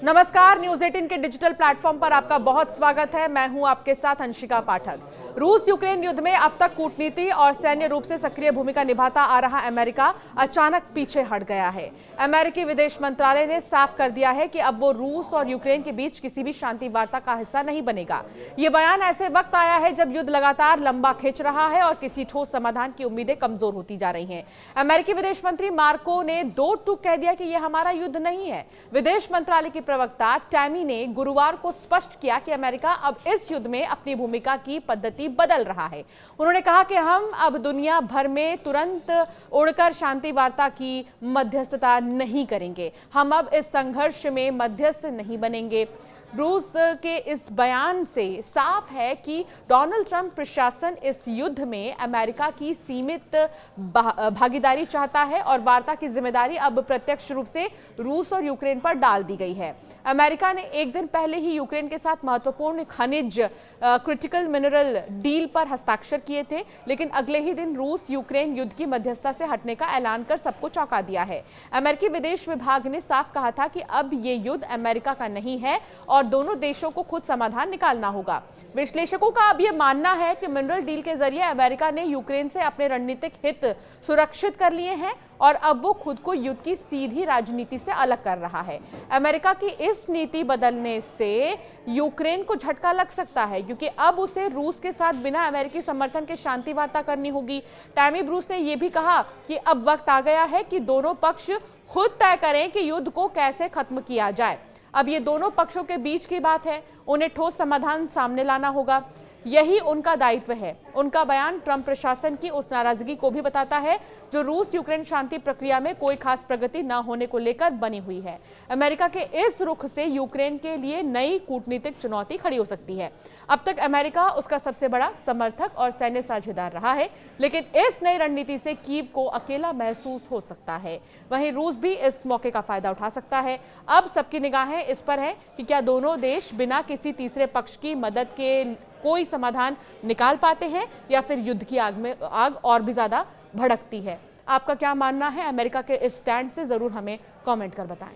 नमस्कार, न्यूज 18 के digital platform पर आपका बहुत स्वागत है। मैं हूं आपके साथ अंशिका पाठक। रूस यूक्रेन युद्ध में अब तक कूटनीति और सैन्य रूप से सक्रिय भूमिका निभाता आ रहा अमेरिका अचानक पीछे हट गया है। अमेरिकी विदेश मंत्रालय ने साफ कर दिया है कि अब वो रूस और यूक्रेन के बीच किसी भी शांति वार्ता का हिस्सा नहीं बनेगा। ये बयान ऐसे वक्त आया है जब युद्ध लगातार लंबा खिंच रहा है और किसी ठोस समाधान की उम्मीदें कमजोर होती जा रही हैं। अमेरिकी विदेश मंत्री मार्को ने दो टूक कह दिया कि यह हमारा युद्ध नहीं है। विदेश मंत्रालय की प्रवक्ता टैमी ने गुरुवार को स्पष्ट किया कि अमेरिका अब इस युद्ध में अपनी भूमिका की पद्धति बदल रहा है। उन्होंने कहा कि हम अब दुनिया भर में तुरंत उड़कर शांति वार्ता की मध्यस्थता नहीं करेंगे। हम अब इस संघर्ष में मध्यस्थ नहीं बनेंगे। रूस के इस बयान से साफ है कि डोनाल्ड ट्रंप प्रशासन इस युद्ध में अमेरिका की सीमित भागीदारी चाहता है और वार्ता की जिम्मेदारी अब प्रत्यक्ष रूप से रूस और यूक्रेन पर डाल दी गई है। अमेरिका ने एक दिन पहले ही यूक्रेन के साथ महत्वपूर्ण खनिज क्रिटिकल मिनरल डील पर हस्ताक्षर किए थे, लेकिन अगले ही दिन रूस यूक्रेन युद्ध की मध्यस्थता से हटने का ऐलान कर सबको चौंका दिया है। अमेरिकी विदेश विभाग ने साफ कहा था कि अब ये युद्ध अमेरिका का नहीं है और दोनों देशों को खुद समाधान निकालना होगा। विश्लेषकों का अब यह मानना है कि मिनरल डील के जरिए अमेरिका ने यूक्रेन से अपने रणनीतिक हित सुरक्षित कर लिए हैं और अब वो खुद को युद्ध की सीधी राजनीति से अलग कर रहा है। अमेरिका की इस नीति बदलने से यूक्रेन को झटका लग सकता है, क्योंकि अब उसे रूस के साथ बिना अमेरिकी समर्थन के शांति वार्ता करनी होगी। टैमी ब्रूस ने यह भी कहा कि अब वक्त आ गया है कि दोनों पक्ष खुद तय करें कि युद्ध को कैसे खत्म किया जाए। अब ये दोनों पक्षों के बीच की बात है, उन्हें ठोस समाधान सामने लाना होगा। यही उनका दायित्व है। उनका बयान ट्रंप प्रशासन की उस नाराजगी को भी बताता है जो रूस यूक्रेन शांति प्रक्रिया में कोई खास प्रगति न होने को लेकर बनी हुई है। अमेरिका के इस रुख से यूक्रेन के लिए नई कूटनीतिक चुनौती खड़ी हो सकती है। अब तक अमेरिका उसका सबसे बड़ा समर्थक और सैन्य साझेदार रहा है, लेकिन इस नई रणनीति से कीव को अकेला महसूस हो सकता है। वहीं रूस भी इस मौके का फायदा उठा सकता है। अब सबकी निगाहें इस पर है कि क्या दोनों देश बिना किसी तीसरे पक्ष की मदद के कोई समाधान निकाल पाते हैं या फिर युद्ध की आग और भी ज्यादा भड़कती है। आपका क्या मानना है अमेरिका के इस स्टैंड से, जरूर हमें कमेंट कर बताएं।